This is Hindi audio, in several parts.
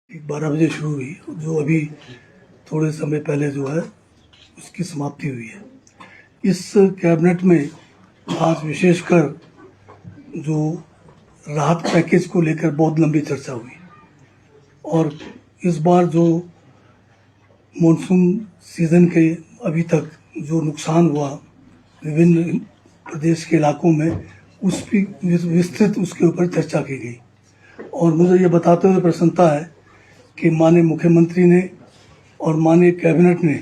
12 बजे शुरू हुई, जो अभी थोड़े समय पहले जो है उसकी समाप्ति हुई है। इस कैबिनेट में आज विशेषकर जो राहत पैकेज को लेकर बहुत लंबी चर्चा हुई और इस बार जो मॉनसून सीजन के अभी तक जो नुकसान हुआ विभिन्न प्रदेश के इलाकों में, उसकी विस्तृत उसके ऊपर चर्चा की गई। और मुझे ये बताते हुए प्रसन्नता है कि माननीय मुख्यमंत्री ने और माननीय कैबिनेट ने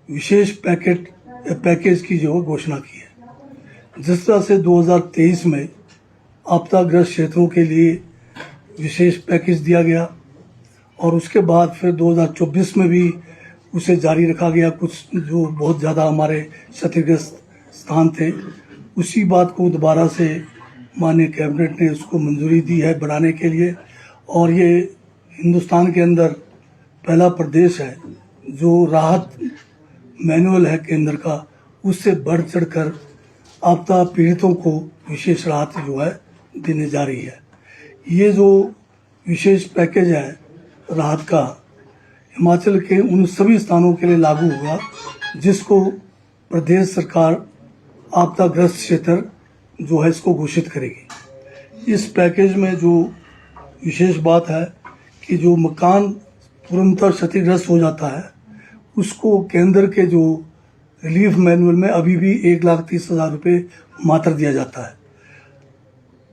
विशेष पैकेज की जो घोषणा की है। जिस तरह से 2023 में आपदाग्रस्त क्षेत्रों के लिए विशेष पैकेज दिया गया और उसके बाद फिर 2024 में भी उसे जारी रखा गया। कुछ जो बहुत ज़्यादा हमारे क्षतिग्रस्त स्थान थे, उसी बात को दोबारा से माननीय कैबिनेट ने उसको मंजूरी दी है बढ़ाने के लिए। और ये हिंदुस्तान के अंदर पहला प्रदेश है जो राहत मैनुअल है केंद्र का, उससे बढ़ चढ़कर आपदा पीड़ितों को विशेष राहत जो है देने जा रही है। ये जो विशेष पैकेज है राहत का, हिमाचल के उन सभी स्थानों के लिए लागू होगा जिसको प्रदेश सरकार आपदाग्रस्त क्षेत्र जो है इसको घोषित करेगी। इस पैकेज में जो विशेष बात है कि जो मकान पूर्णतः क्षतिग्रस्त हो जाता है उसको केंद्र के जो रिलीफ मैनुअल में अभी भी 1,30,000 रुपये मात्र दिया जाता है।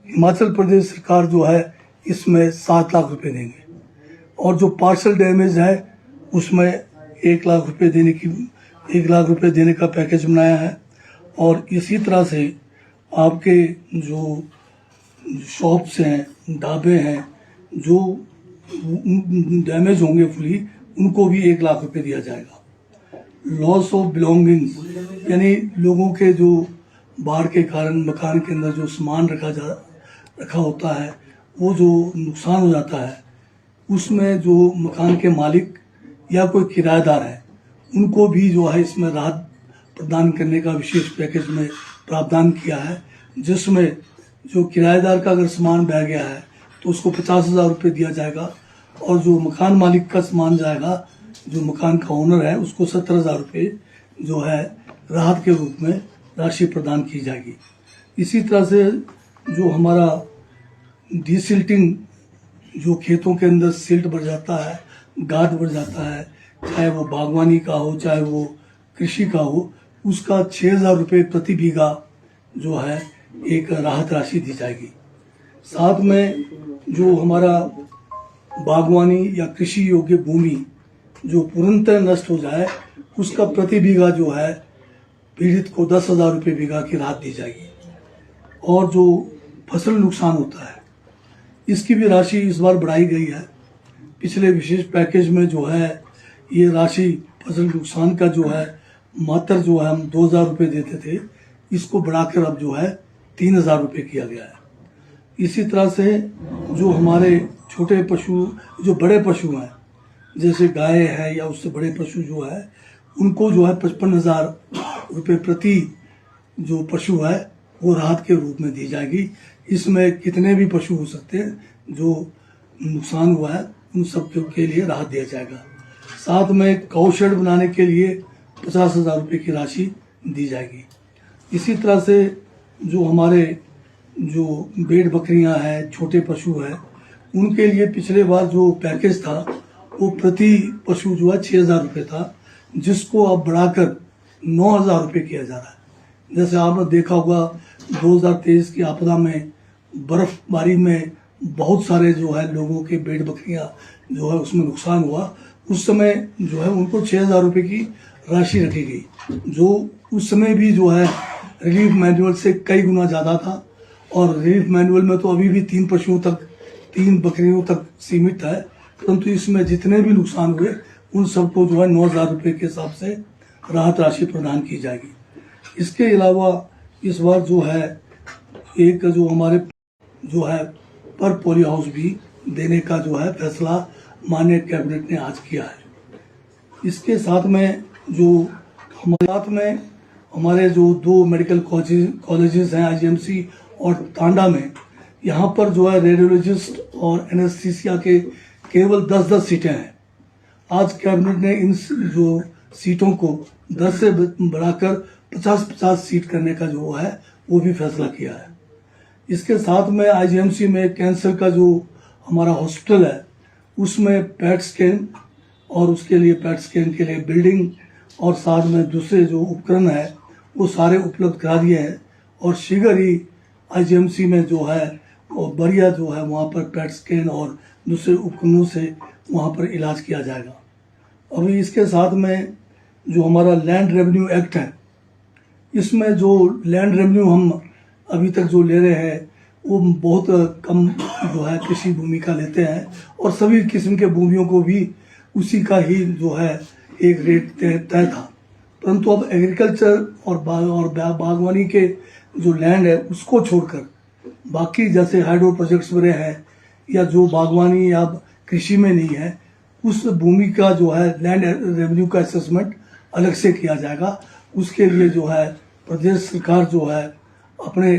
हिमाचल प्रदेश सरकार जो है इसमें 7 लाख रुपये देंगे और जो पार्शल डैमेज है उसमें 1 लाख रुपये देने का पैकेज बनाया है। और इसी तरह से आपके जो शॉप्स हैं, ढाबे हैं, जो डैमेज होंगे फुली, उनको भी 1 लाख रुपए दिया जाएगा। लॉस ऑफ बिलोंगिंग्स यानी लोगों के जो बाढ़ के कारण मकान के अंदर जो सामान रखा होता है, वो जो नुकसान हो जाता है, उसमें जो मकान के मालिक या कोई किराएदार है उनको भी जो है इसमें राहत प्रदान करने का विशेष पैकेज में प्रावधान किया है। जिसमें जो किराएदार का अगर सामान बह गया है तो उसको 50,000 रुपये दिया जाएगा और जो मकान मालिक का सामान जाएगा, जो मकान का ओनर है, उसको 70,000 रुपये जो है राहत के रूप में राशि प्रदान की जाएगी। इसी तरह से जो हमारा डिसिल्टिंग, जो खेतों के अंदर सिल्ट बढ़ जाता है, गाद बढ़ जाता है, चाहे वो बागवानी का हो चाहे वो कृषि का हो, उसका 6,000 रुपये प्रति बीघा जो है एक राहत राशि दी जाएगी। साथ में जो हमारा बागवानी या कृषि योग्य भूमि जो पूर्णतः नष्ट हो जाए, उसका प्रति बीघा जो है पीड़ित को 10,000 रुपये बीघा की राहत दी जाएगी। और जो फसल नुकसान होता है इसकी भी राशि इस बार बढ़ाई गई है। पिछले विशेष पैकेज में जो है ये राशि फसल नुकसान का जो है मात्र जो है हम 2,000 रुपये देते थे, इसको बढ़ाकर अब जो है 3,000 रुपये किया गया है। इसी तरह से जो हमारे छोटे पशु, जो बड़े पशु हैं जैसे गाय है या उससे बड़े पशु जो है, उनको जो है 55,000 रुपये प्रति जो पशु है वो राहत के रूप में दी जाएगी। इसमें कितने भी पशु हो सकते हैं जो नुकसान हुआ है उन सब के लिए राहत दिया जाएगा। साथ में गौ शेड बनाने के लिए 50,000 रुपये की राशि दी जाएगी। इसी तरह से जो हमारे जो भेड़ बकरियां हैं, छोटे पशु हैं, उनके लिए पिछले बार जो पैकेज था वो प्रति पशु जो है 6,000 रुपये था, जिसको अब बढ़ाकर 9,000 रुपये किया जा रहा है। जैसे आपने देखा होगा 2023 की आपदा में बर्फबारी में बहुत सारे जो है लोगों के भेड़ बकरियां जो है उसमें नुकसान हुआ, उस समय जो है उनको 6,000 रुपये की राशि रखी गई, जो उस समय भी जो है रिलीफ मैनुअल से कई गुना ज़्यादा था। और रिलीफ मैनुअल में तो अभी भी 3 बकरियों तक सीमित है, परंतु इसमें जितने भी नुकसान हुए उन सबको जो है 9,000 रुपये के हिसाब से राहत राशि प्रदान की जाएगी। इसके अलावा इस बार जो है एक जो हमारे जो है पर पोली हाउस भी देने का जो है फैसला माननीय कैबिनेट ने आज किया है। इसके साथ में जो हमारे जो 2 मेडिकल कॉलेजेस हैं, IGMC और तांडा में, यहाँ पर जो है रेडियोलॉजिस्ट और एनेस्थीसिया के केवल 10-10 सीटें हैं। आज कैबिनेट ने इन जो सीटों को 10 से बढ़ाकर 50-50 सीट करने का जो है वो भी फैसला किया है। इसके साथ में आईजीएमसी में कैंसर का जो हमारा हॉस्पिटल है उसमें पैट स्कैन और उसके लिए पैट स्कैन के लिए बिल्डिंग और साथ में दूसरे जो उपकरण है वो सारे उपलब्ध करा दिए हैं और शीघ्र ही आईजीएमसी में जो है और बढ़िया जो है वहाँ पर पैट स्कैन और दूसरे उपकरणों से वहाँ पर इलाज किया जाएगा। अभी इसके साथ में जो हमारा लैंड रेवेन्यू एक्ट है इसमें जो लैंड रेवेन्यू हम अभी तक जो ले रहे हैं वो बहुत कम जो है कृषि भूमि का लेते हैं और सभी किस्म के भूमियों को भी उसी का ही जो है एक रेट तय था। परंतु अब एग्रीकल्चर और बागवानी के जो लैंड है उसको छोड़कर बाकी जैसे हाइड्रो प्रोजेक्ट्स वगैरह है या जो बागवानी या कृषि में नहीं है उस भूमि का जो है लैंड रेवेन्यू का असेसमेंट अलग से किया जाएगा। उसके लिए जो है प्रदेश सरकार जो है अपने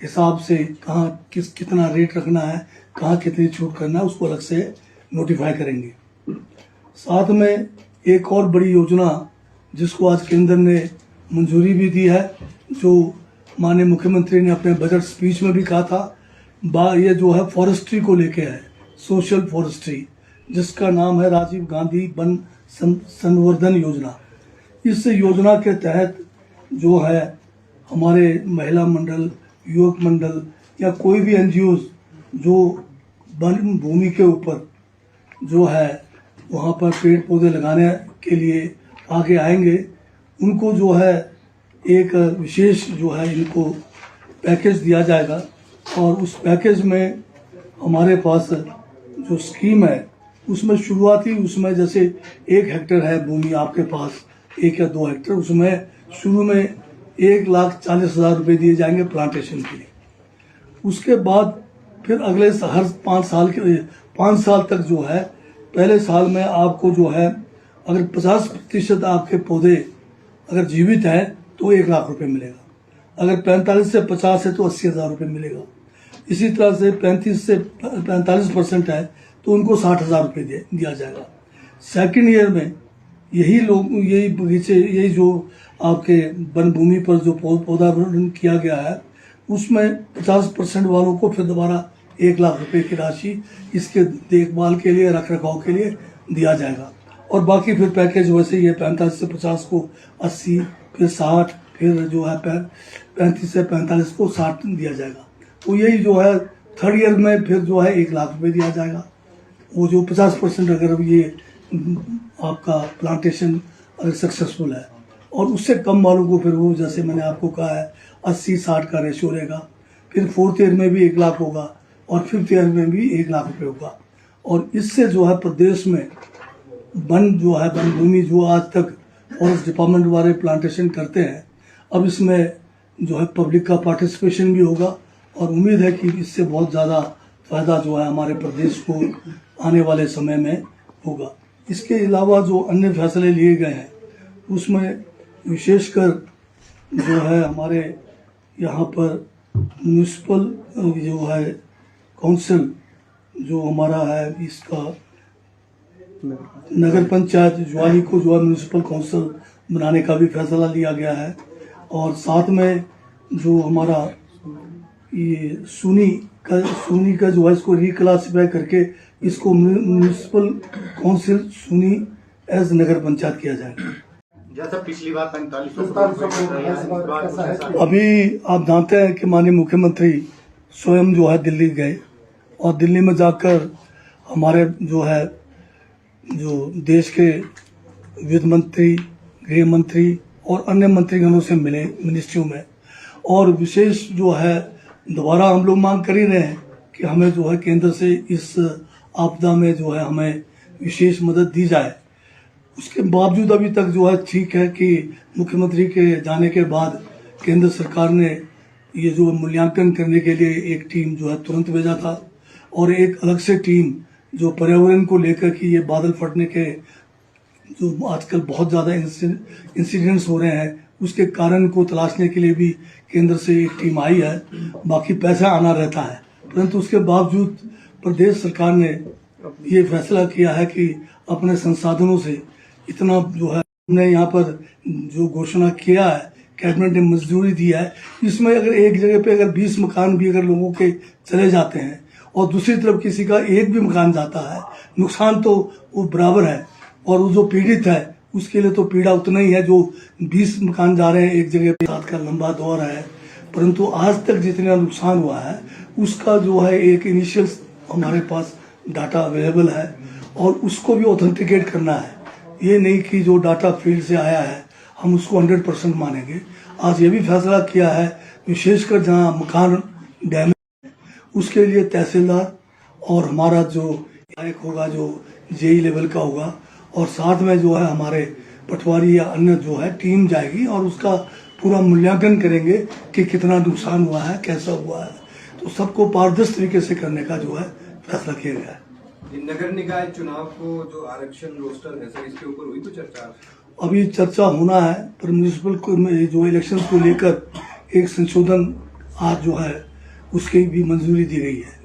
हिसाब से कहाँ कितना रेट रखना है, कहाँ कितनी छूट करना है उसको अलग से नोटिफाई करेंगे। साथ में एक और बड़ी योजना जिसको आज केंद्र ने मंजूरी भी दी है, जो माननीय मुख्यमंत्री ने अपने बजट स्पीच में भी कहा था, ये जो है फॉरेस्ट्री को लेके है, सोशल फॉरेस्ट्री, जिसका नाम है राजीव गांधी वन संवर्धन योजना। इस योजना के तहत जो है हमारे महिला मंडल, युवक मंडल या कोई भी एनजीओ जो वन भूमि के ऊपर जो है वहाँ पर पेड़ पौधे लगाने के लिए आगे आएंगे, उनको जो है एक विशेष जो है इनको पैकेज दिया जाएगा और उस पैकेज में हमारे पास जो स्कीम है उसमें शुरुआती उसमें जैसे 1 हेक्टेयर है भूमि आपके पास, 1 या 2 हेक्टेयर, उसमें शुरू में 1,40,000 रुपये दिए जाएंगे प्लांटेशन के लिए। उसके बाद फिर अगले हर 5 साल तक जो है पहले साल में आपको जो है अगर 50% आपके पौधे अगर जीवित हैं तो 1 लाख रुपए मिलेगा, अगर 45 से 50 है तो 80,000 रुपये मिलेगा। इसी तरह से 35 से 45% है तो उनको 60,000 रुपये दिया जाएगा। सेकंड ईयर में यही लोग यही बगीचे यही जो आपके वन भूमि पर जो पौधारोपण किया गया है उसमें 50% वालों को फिर दोबारा 1 लाख रुपए की राशि इसके देखभाल के लिए, रख रखाव के लिए दिया जाएगा। और बाकी फिर पैकेज वैसे ही है, 45 से 50 को 80, फिर 60, फिर जो है 35 से 45 को 60 दिया जाएगा। तो यही जो है थर्ड ईयर में फिर जो है 1 लाख रुपए दिया जाएगा। वो जो 50% अगर ये आपका प्लांटेशन अगर सक्सेसफुल है और उससे कम वालों को फिर वो जैसे मैंने आपको कहा है 80-60 का रेशियो रहेगा। फिर 4th ईयर में भी 1 लाख होगा और 5th ईयर में भी 1 लाख रुपए होगा। और इससे जो है प्रदेश में वन जो है वन भूमि जो आज तक फॉरेस्ट डिपार्टमेंट वाले प्लांटेशन करते हैं, अब इसमें जो है पब्लिक का पार्टिसिपेशन भी होगा और उम्मीद है कि इससे बहुत ज़्यादा फ़ायदा जो है हमारे प्रदेश को आने वाले समय में होगा। इसके अलावा जो अन्य फैसले लिए गए हैं उसमें विशेषकर जो है हमारे यहाँ पर म्यूनिसिपल जो है काउंसिल जो हमारा है इसका नगर पंचायत ज्वाली को जो है म्यूनिसिपल काउंसिल बनाने का भी फैसला लिया गया है। और साथ में जो हमारा ये सूनी का जो है इसको रिक्लासिफाई करके इसको म्यूनिसिपल काउंसिल सूनी एज नगर पंचायत किया जाएगा। जैसा पिछली बार 45 अभी आप जानते हैं कि माननीय मुख्यमंत्री स्वयं जो है दिल्ली गए और दिल्ली में जाकर हमारे जो है जो देश के वित्त मंत्री, गृह मंत्री और अन्य मंत्रीगणों से मिले मिनिस्ट्रियों में, और विशेष जो है दोबारा हम लोग मांग कर ही रहे हैं कि हमें जो है केंद्र से इस आपदा में जो है हमें विशेष मदद दी जाए। उसके बावजूद अभी तक जो है ठीक है कि मुख्यमंत्री के जाने के बाद केंद्र सरकार ने ये जो मूल्यांकन करने के लिए एक टीम जो है तुरंत भेजा था और एक अलग से टीम जो पर्यावरण को लेकर कि ये बादल फटने के जो आजकल बहुत ज़्यादा इंसिडेंट्स हो रहे हैं उसके कारण को तलाशने के लिए भी केंद्र से एक टीम आई है। बाकी पैसा आना रहता है, परंतु उसके बावजूद प्रदेश सरकार ने ये फैसला किया है कि अपने संसाधनों से इतना जो है हमने यहाँ पर जो घोषणा किया है, कैबिनेट ने मंजूरी दी है, इसमें अगर एक जगह पे अगर 20 मकान भी अगर लोगों के चले जाते हैं और दूसरी तरफ किसी का एक भी मकान जाता है, नुकसान तो वो बराबर है। और वो जो पीड़ित है उसके लिए तो पीड़ा उतना ही है, जो 20 मकान जा रहे हैं एक जगह पे। बात का लंबा दौर है, परंतु आज तक जितना नुकसान हुआ है उसका जो है एक इनिशियल हमारे पास डाटा अवेलेबल है और उसको भी ऑथेंटिकेट करना है। ये नहीं कि जो डाटा फील्ड से आया है हम उसको 100% मानेंगे। आज ये भी फैसला किया है विशेषकर जहाँ मकान डैमेज उसके लिए तहसीलदार और हमारा जो एक होगा जो जेई लेवल का होगा और साथ में जो है हमारे पटवारी या अन्य जो है टीम जाएगी और उसका पूरा मूल्यांकन करेंगे कि कितना नुकसान हुआ है, कैसा हुआ है। तो सबको पारदर्शी तरीके से करने का जो है फैसला किया गया है। नगर निकाय चुनाव को जो आरक्षण रोस्टर है सर, इसके ऊपर हुई तो चर्चा? अभी चर्चा होना है, पर म्यूनिसिपल को जो इलेक्शन को लेकर एक संशोधन आज जो है उसकी भी मंजूरी दी गई है।